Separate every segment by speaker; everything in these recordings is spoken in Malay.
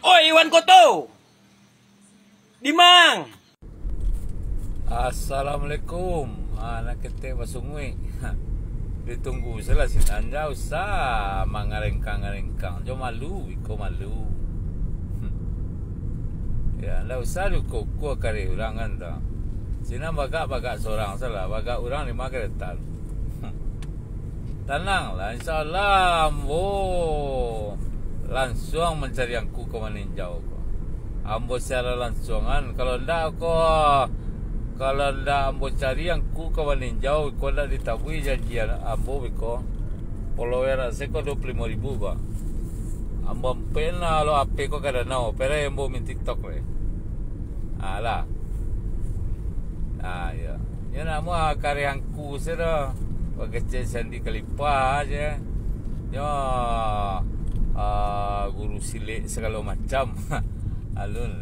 Speaker 1: Oi, Iwan Koto! Dimang!
Speaker 2: Assalamualaikum. Anak kita basungui. Ditunggu salah sinanja usah mangarengkang-arengkang. Jo malu, iko malu. Ya, ndak usah kuku kari orang anda. Sina bagak seorang salah, bagak orang 5 keretan. Tenanglah, insyaallah ambo langsung mencari angku ke meninjau ko. Ambo secara langsungan kalau ndak ambo cari angku ke meninjau ko ndak ditabui janjian ambo biko follower seko 25,000 ko. Ambo pena lo ape ko kada nao, pera ambo min TikTok le. Alah. Ya. Ya namo kari angku sera. Pagkecil sandi kalipa aja. Ya guru silik segala macam. Alun.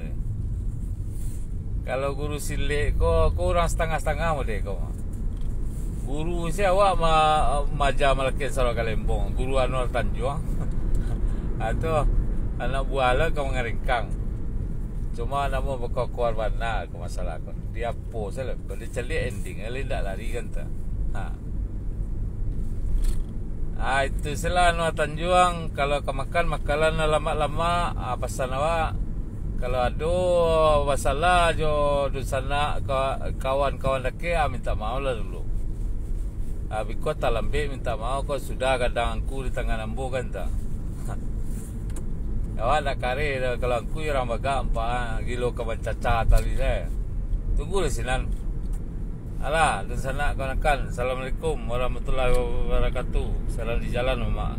Speaker 2: Kalau guru silik ko orang setengah-setengah mo deh ko. Guru saya awak maja Malkin Sarawak Kalembong, guru Anwar Tanjung. Atau anak buah lah kau mengeringkang. Cuma nama berkokor warna ke masalah ko. Dia po salah. Kalau dia celik ending, elin tak lari kan tak. Itu salah Anwar Tanjung. Kalau kau makan makanan lama-lama pesan awak. Kalau ada masalah jo di sana kawan-kawan laki minta maaf lah dulu. Biko tak lembik minta maaf kau sudah kadang aku di tangan ambo kan tak. Awak nak kari kalau aku orang baga 4 kilo kawan caca tadi saya. Tunggu di sini. Alah, di sana kawan-kawan. Assalamualaikum warahmatullahi wabarakatuh. Salam di jalan, Mak.